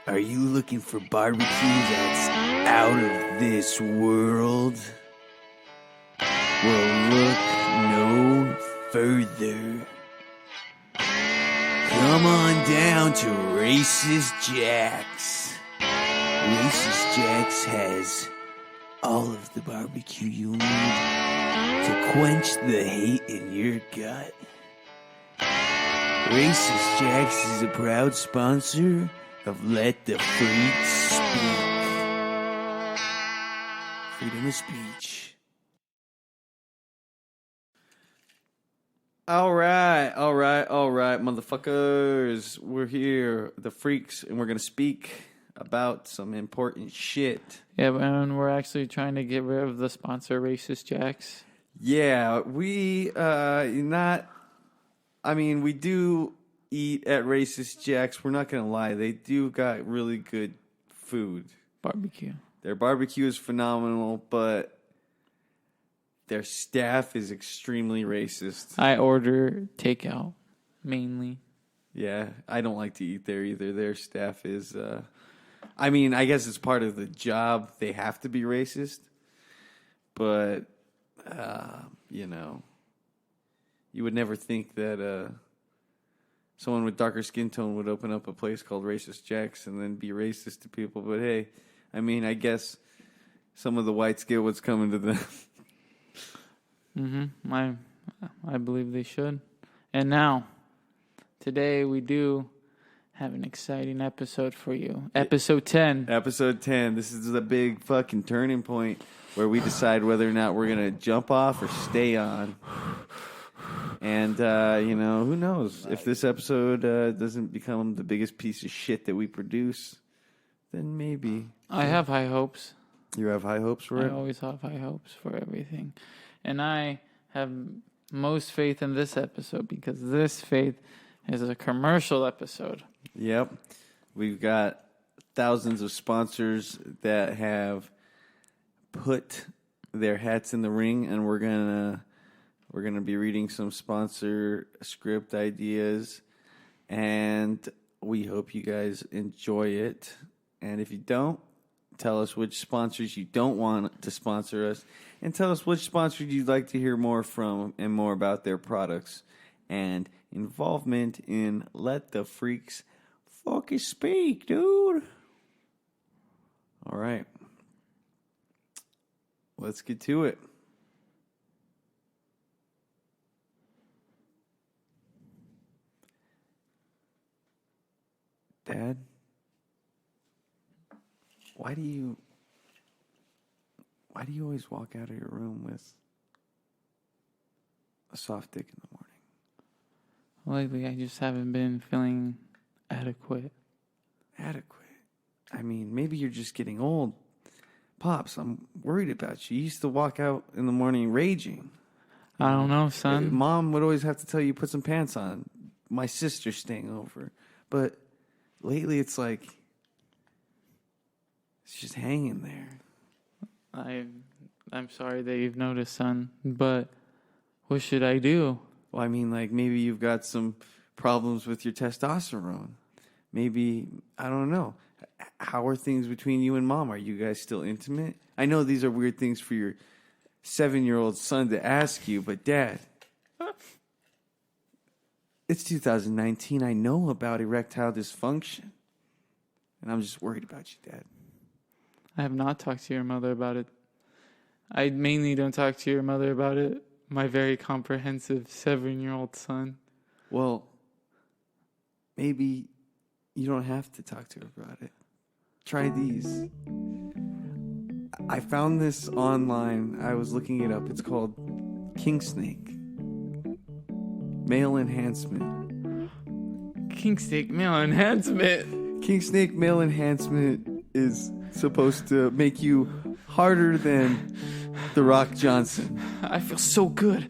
Are you looking for barbecue that's out of this world? Well, look no further. Come on down to Racist Jack's. Racist Jack's has all of the barbecue you'll need to quench the hate in your gut. Racist Jack's is a proud sponsor of Let the Freaks Speak. Freedom of speech. All right, motherfuckers. We're here, the Freaks, and we're going to speak about some important shit. Yeah, and we're actually trying to get rid of the sponsor, Racist Jack's. Yeah, we do eat at Racist Jack's. We're not going to lie. They do got really good food. Barbecue. Their barbecue is phenomenal, but their staff is extremely racist. I order takeout, mainly. Yeah, I don't like to eat there either. Their staff is, I guess it's part of the job. They have to be racist. But, you would never think that someone with darker skin tone would open up a place called Racist Jack's and then be racist to people. But hey, I guess some of the whites get what's coming to them. Mm-hmm. I believe they should. And now, today we do have an exciting episode for you. Episode 10. Episode 10. This is a big fucking turning point where we decide whether or not we're going to jump off or stay on. And, who knows? If this episode doesn't become the biggest piece of shit that we produce, then maybe. I have high hopes. You have high hopes for it? I always have high hopes for everything. And I have most faith in this episode because this faith is a commercial episode. Yep. We've got thousands of sponsors that have put their hats in the ring, and we're gonna be reading some sponsor script ideas, and we hope you guys enjoy it. And if you don't, tell us which sponsors you don't want to sponsor us, and tell us which sponsors you'd like to hear more from and more about their products and involvement in Let the Freaks fucking speak, dude. All right. Let's get to it. Dad? Why do you always walk out of your room with a soft dick in the morning? Lately, I just haven't been feeling adequate. Adequate? Maybe you're just getting old. Pops, I'm worried about you. You used to walk out in the morning raging. I don't know, son. Mom would always have to tell you, put some pants on. My sister's staying over. But lately, it's like, it's just hanging there. I'm sorry that you've noticed, son, but what should I do? Well, maybe you've got some problems with your testosterone. Maybe, I don't know. How are things between you and Mom? Are you guys still intimate? I know these are weird things for your 7-year-old son to ask you, but Dad, it's 2019. I know about erectile dysfunction. And I'm just worried about you, Dad. I have not talked to your mother about it. I mainly don't talk to your mother about it. My very comprehensive 7-year-old son. Well, maybe you don't have to talk to her about it. Try these. I found this online. I was looking it up. It's called King Snake. Male enhancement. King Snake male enhancement. King Snake male enhancement is supposed to make you harder than The Rock Johnson. I feel so good.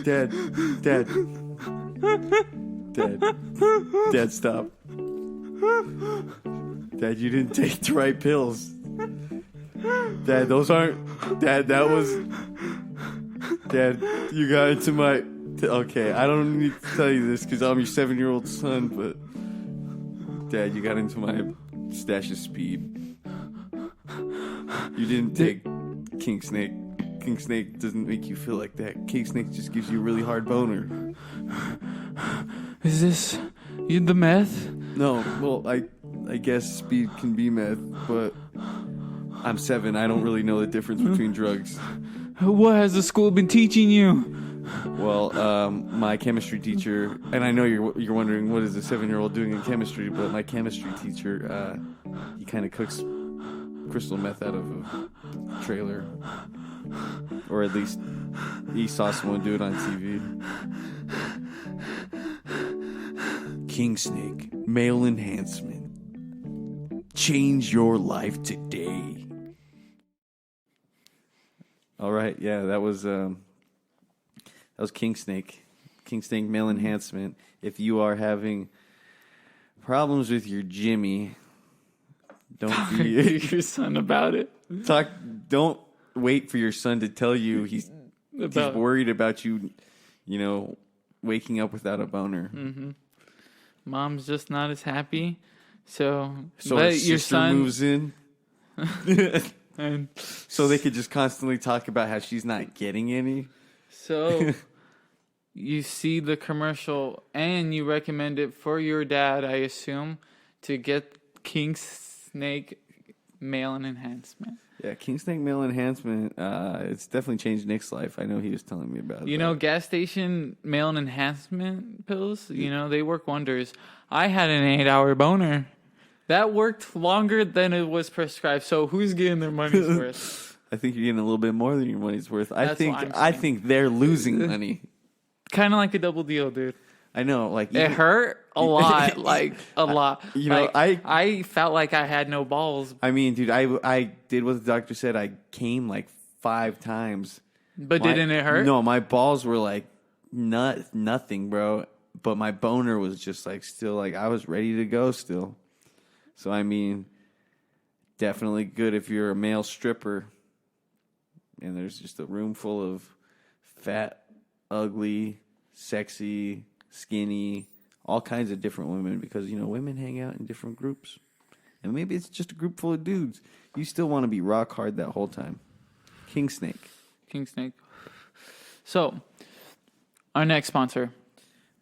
Dad, stop. Dad, you didn't take the right pills. Dad, those aren't... Dad, that was... Dad, you got into my... Okay, I don't need to tell you this because I'm your 7-year-old son, but Dad, you got into my stash of speed. You didn't take King Snake. King Snake doesn't make you feel like that. King Snake just gives you a really hard boner. Is this you the meth? No, well, I guess speed can be meth, but I'm 7. I don't really know the difference between drugs. What has the school been teaching you? Well, my chemistry teacher, and I know you're wondering what is a 7-year-old doing in chemistry, but my chemistry teacher, he kind of cooks crystal meth out of a trailer, or at least he saw someone do it on TV. King Snake, male enhancement. Change your life today. All right, yeah, that was King Snake. King Snake male enhancement. If you are having problems with your Jimmy, don't be your son about it. Don't wait for your son to tell you he's worried about you, waking up without a boner. Mm-hmm. Mom's just not as happy, so let your son moves in. And so they could just constantly talk about how she's not getting any. So you see the commercial and you recommend it for your dad, I assume, to get King Snake male enhancement. Yeah, King Snake male enhancement. It's definitely changed Nick's life. I know he was telling me about it. You know, gas station male enhancement pills, they work wonders. I had an 8-hour boner. That worked longer than it was prescribed. So who's getting their money's worth? I think you're getting a little bit more than your money's worth. That's what I'm I saying. think they're losing money. Kind of like a double deal, dude. I know, like It hurt a lot, like a lot. I felt like I had no balls. I mean, dude, I did what the doctor said. I came like 5 times. But didn't it hurt? No, my balls were like nothing, bro. But my boner was just like still like I was ready to go still. So I mean, definitely good if you're a male stripper and there's just a room full of fat, ugly, sexy, skinny, all kinds of different women because, women hang out in different groups. And maybe it's just a group full of dudes. You still want to be rock hard that whole time. King Snake. King Snake. So, our next sponsor.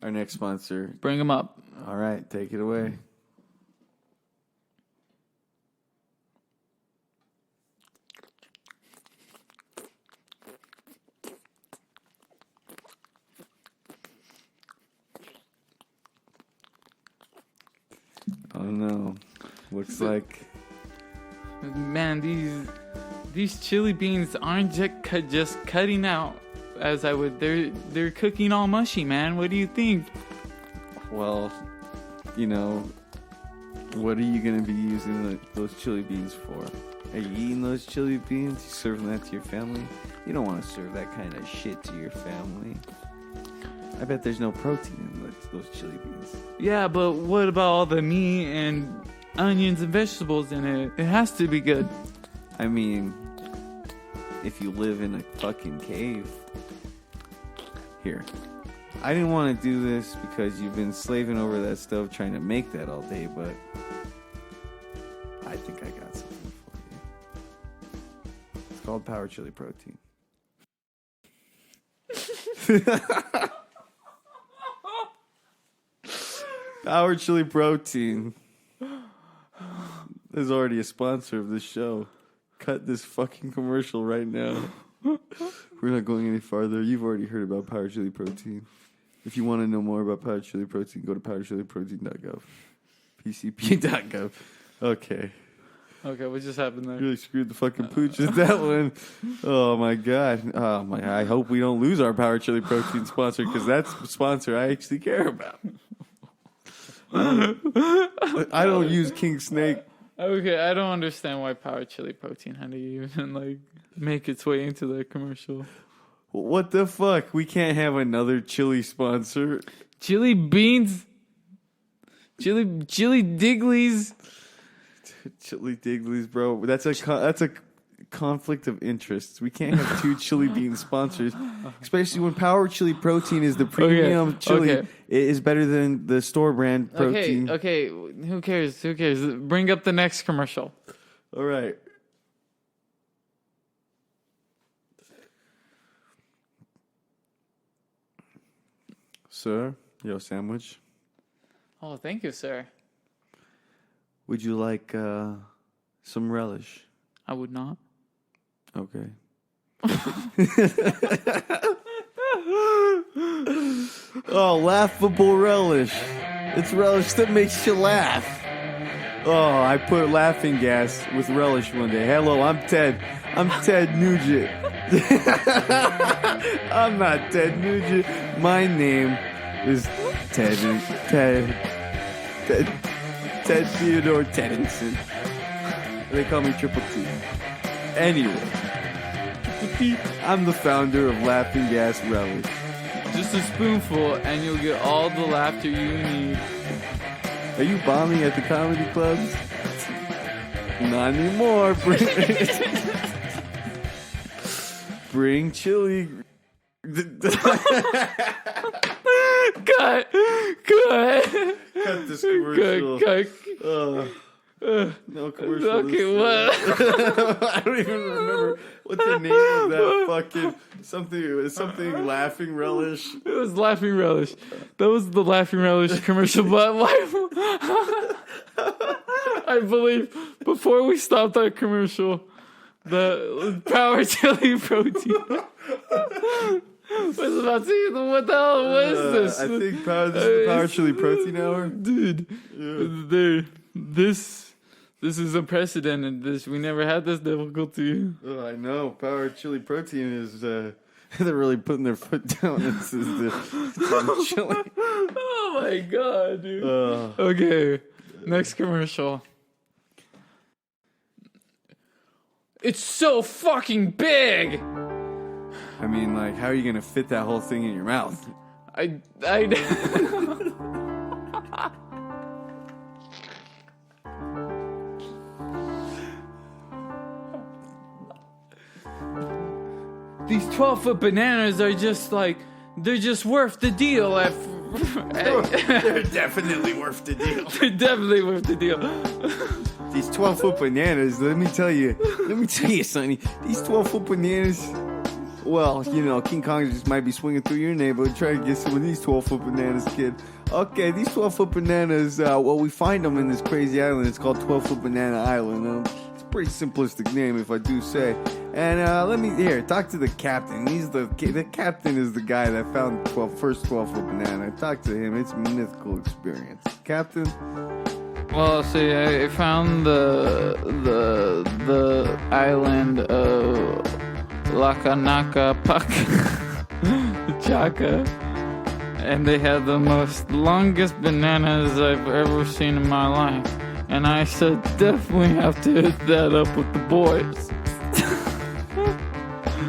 Bring him up. All right, take it away. Oh no! Looks like, man, these chili beans aren't just cutting out as I would. They're cooking all mushy, man. What do you think? Well, what are you gonna be using those chili beans for? Are you eating those chili beans? You serving that to your family? You don't want to serve that kind of shit to your family. I bet there's no protein in those chili beans. Yeah, but what about all the meat and onions and vegetables in it? It has to be good. I mean, if you live in a fucking cave. Here. I didn't want to do this because you've been slaving over that stove trying to make that all day, but I think I got something for you. It's called Power Chili Protein. Power Chili Protein is already a sponsor of this show. Cut this fucking commercial right now. We're not going any farther. You've already heard about Power Chili Protein. If you want to know more about Power Chili Protein, go to powerchiliprotein.gov. PCP.gov. Okay. Okay, what just happened there? You really screwed the fucking pooch with that one. Oh my god. Oh my! I hope we don't lose our Power Chili Protein sponsor because that's a sponsor I actually care about. I don't use King Snake. Okay, I don't understand why Power Chili Protein had to even make its way into the commercial. What the fuck? We can't have another chili sponsor. Chili beans, chili Diglies. Chili Diglies, bro. That's a conflict of interests. We can't have two chili bean sponsors, especially when Power Chili Protein is the premium chili. okay. It is better than the store brand protein. Okay. Who cares? Bring up the next commercial. All right. Sir, your sandwich. Oh, thank you, sir. Would you like some relish? I would not. Okay. Oh, laughable relish. It's relish that makes you laugh. Oh, I put laughing gas with relish one day. Hello, I'm Ted. I'm Ted Nugent. I'm not Ted Nugent. My name is Ted Theodore Teddington. They call me Triple T. Anyway, I'm the founder of Laughing Gas Relish. Just a spoonful, and you'll get all the laughter you need. Are you bombing at the comedy clubs? Not anymore. Bring chili. Cut Cut this commercial. Cut. No commercial. Okay, what? I don't even remember what the name of that fucking something. It was something laughing relish. It was Laughing Relish. That was the Laughing Relish commercial, but why? I believe before we stopped that commercial, the Power Chili Protein was about to. What the hell was this? I think this is the Power Chili Protein Hour. Dude. This is unprecedented. We never had this difficulty. Oh, I know. Power Chili Protein is they're really putting their foot down. This is the chili. Oh my god, dude. Okay, next commercial. It's so fucking big. I mean, like, how are you gonna fit that whole thing in your mouth? I These 12-foot bananas are just like, they're just worth the deal. They're definitely worth the deal. They're definitely worth the deal. These 12-foot bananas, let me tell you, Sonny, these 12-foot bananas, well, you know, King Kong just might be swinging through your neighborhood trying to get some of these 12-foot bananas, kid. Okay, these 12-foot bananas, well, we find them in this crazy island. It's called 12-foot Banana Island. It's a pretty simplistic name, if I do say. And talk to the captain. The captain is the guy that found the first 12-foot banana. Talk to him. It's a mythical experience. Captain? Well, see, I found the island of Lakanaka Chaka, and they had the most longest bananas I've ever seen in my life. And I said, definitely have to hit that up with the boys.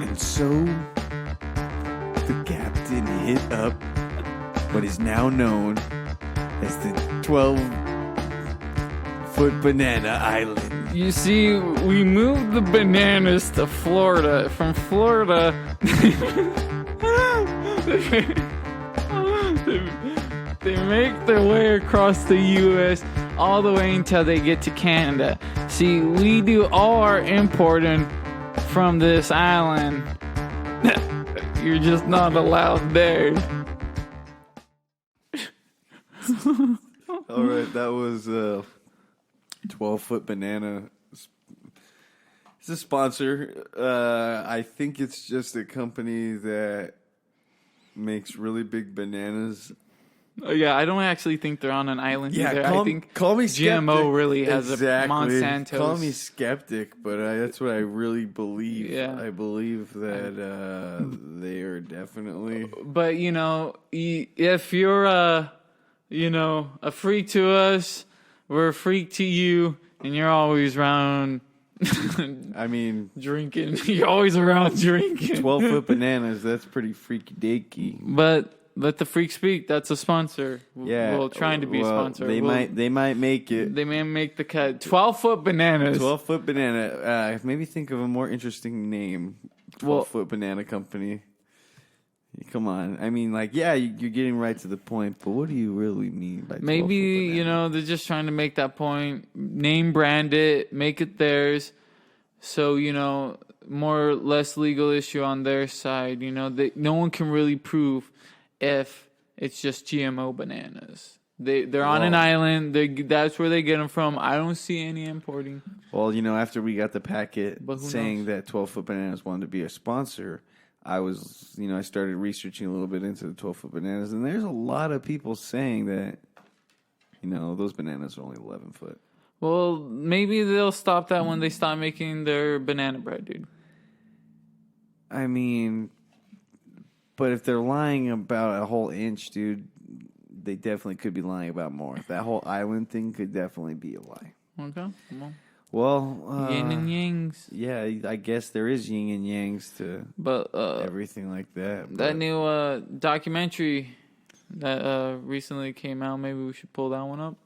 And so, the captain hit up what is now known as the 12-foot Banana Island. You see, we moved the bananas to Florida. From Florida, they make their way across the U.S. all the way until they get to Canada. See, we do all our importing from this island. You're just not allowed there. All right, that was 12-foot banana. It's a sponsor. I think it's just a company that makes really big bananas. Yeah, I don't actually think they're on an island either. I think call me GMO skeptic. really has a Monsanto. Call me skeptic, but that's what I really believe. Yeah. I believe that they are definitely. But if you're a freak to us, we're a freak to you, and you're always around. I mean, drinking. You're always around drinking. 12-foot bananas. That's pretty freaky deaky. But let the freak speak. That's a sponsor. Yeah, Well, trying to be a sponsor. They might make it. They may make the cut. 12-foot bananas. 12-foot banana. Maybe think of a more interesting name. 12-foot banana company. Come on. I mean, like, yeah, you're getting right to the point, but what do you really mean by 12-foot Maybe, banana? you know, they're just trying to make that point. Name brand it. Make it theirs. So, you know, more or less legal issue on their side. You know, no one can really prove if it's just GMO bananas. They're on an island. That's where they get them from. I don't see any importing. Well, you know, after we got the packet saying knows? that 12-foot bananas wanted to be a sponsor, I started researching a little bit into the 12-foot bananas, and there's a lot of people saying that, you know, those bananas are only 11-foot. Well, maybe they'll stop that when they stop making their banana bread, dude. I mean, but if they're lying about a whole inch, dude, they definitely could be lying about more. That whole island thing could definitely be a lie. Okay. Well, yin and yangs. Yeah, I guess there is yin and yangs to everything like that. That new documentary that recently came out, maybe we should pull that one up.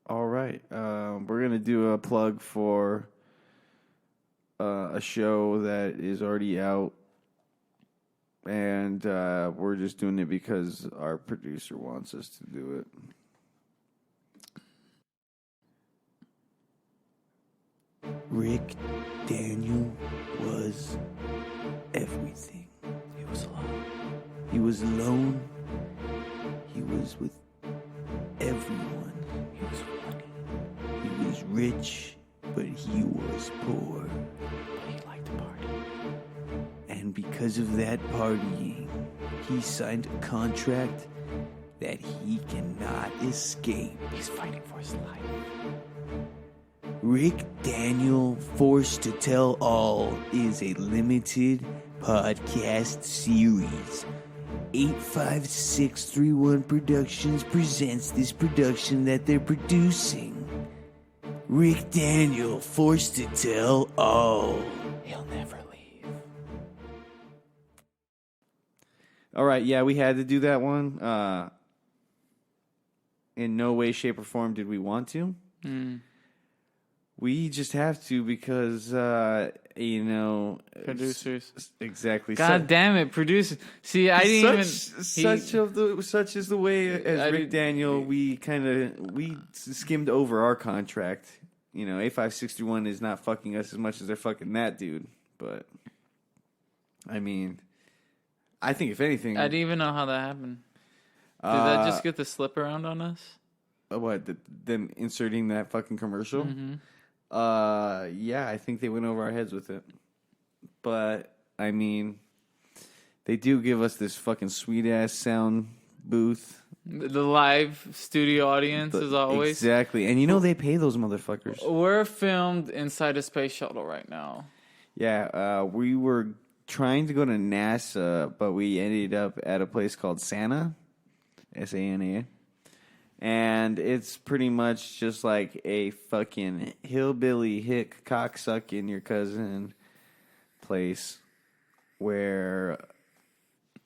All right. We're going to do a plug for a show that is already out. And we're just doing it because our producer wants us to do it. Rick Daniel was everything. He was alone. He was alone. He was with everyone. He was with money. He was rich, but he was poor. But he liked to party. And because of that partying, he signed a contract that he cannot escape. He's fighting for his life. Rick Daniel Forced to Tell All is a limited podcast series. 85631 Productions presents this production that they're producing. Rick Daniel Forced to Tell All. He'll never leave. All right, yeah, we had to do that one. In no way, shape, or form did we want to. We just have to because, you know... Producers. Exactly. God damn it, producers. See, I didn't Such is the way as Rick Daniel, we skimmed over our contract. You know, A5631 is not fucking us as much as they're fucking that dude. But, I mean, I think if anything... I didn't even know how that happened. Did that just get the slip around on us? What, them inserting that fucking commercial? Mm-hmm. Yeah, I think they went over our heads with it. But, I mean, they do give us this fucking sweet-ass sound booth. The live studio audience, as always. Exactly. And you know they pay those motherfuckers. We're filmed inside a space shuttle right now. Yeah, we were trying to go to NASA, but we ended up at a place called Sana. S-A-N-A. And it's pretty much just like a fucking hillbilly hick cocksucking your cousin place where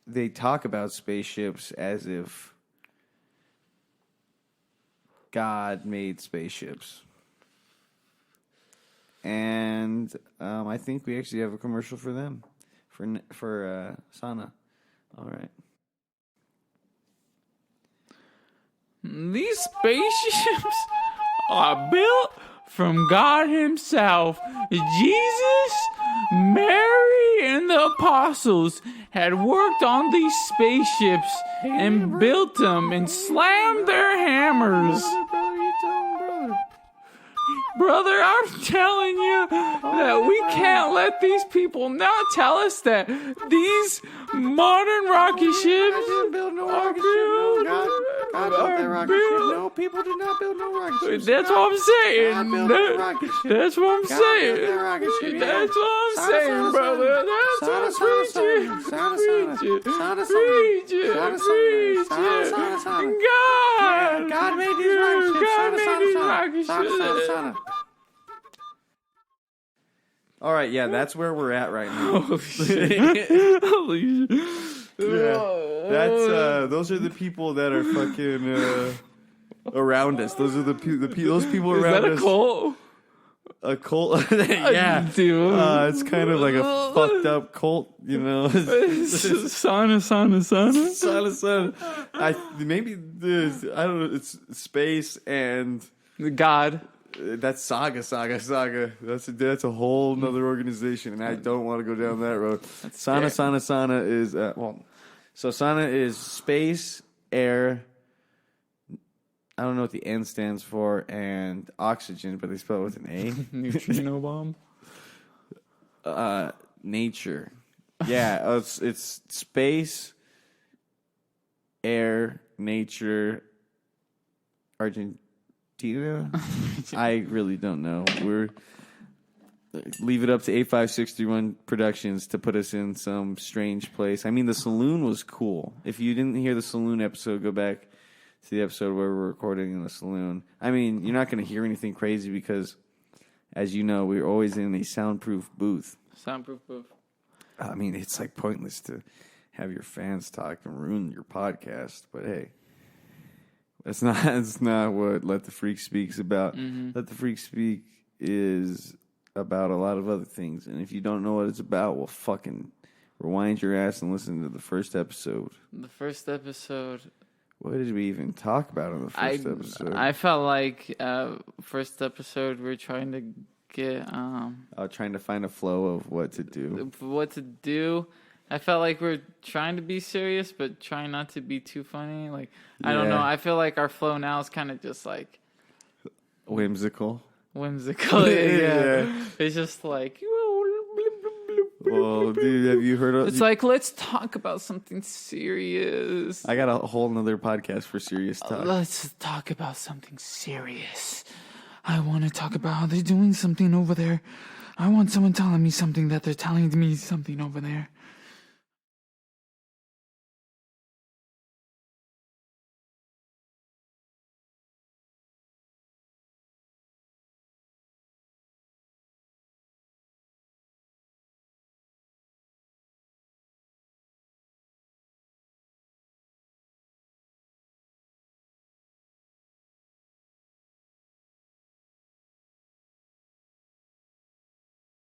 they talk about spaceships as if God made spaceships. And I think we actually have a commercial for them, for Sana. All right. These spaceships are built from God himself. Jesus, Mary, and the apostles had worked on these spaceships and built them and slammed their hammers. Brother, I'm telling you that we can't let these people now tell us that these modern rocket ships are built. No, people did not build no rocket ships. That's what I'm saying. That's what I'm saying. That's what I'm saying, brother. That's what I'm preaching. God made these rocket ships. All right, yeah, that's where we're at right now. Holy shit. Holy shit. Yeah, that's those are the people that are fucking around us. Those are those people Is around that a us. cult? A cult? Yeah, Dude. it's kind of like a fucked up cult, you know. Sana. Son. Maybe this. I don't know. It's space and God. that's Saga. That's a whole nother organization, and I don't want to go down that road. Sana is so Sana is space, air. I don't know what the N stands for, and oxygen, but they spell it with an A. Neutrino bomb. Nature. Yeah, it's space, air, nature, Argentina. I really don't know. Leave it up to 85631 Productions to put us in some strange place. I mean, the saloon was cool. If you didn't hear the saloon episode, go back to the episode where we're recording in the saloon. I mean, you're not going to hear anything crazy because, as you know, we're always in a soundproof booth. Soundproof booth. I mean, it's like pointless to have your fans talk and ruin your podcast. But hey, that's not what Let the Freak Speak's about. Mm-hmm. Let the Freak Speak is about a lot of other things. And if you don't know what it's about, well, fucking rewind your ass and listen to the first episode. The first episode. What did we even talk about in the first episode? I felt like first episode we're trying to get trying to find a flow of what to do. I felt like we're trying to be serious, but trying not to be too funny. Like I don't know. I feel like our flow now is kind of just like whimsical. Yeah. It's just like. Well, dude, have you heard of... It's like, let's talk about something serious. I got a whole nother podcast for serious talk. Let's talk about something serious. I want to talk about how they're doing something over there. I want someone telling me something that they're telling me something over there.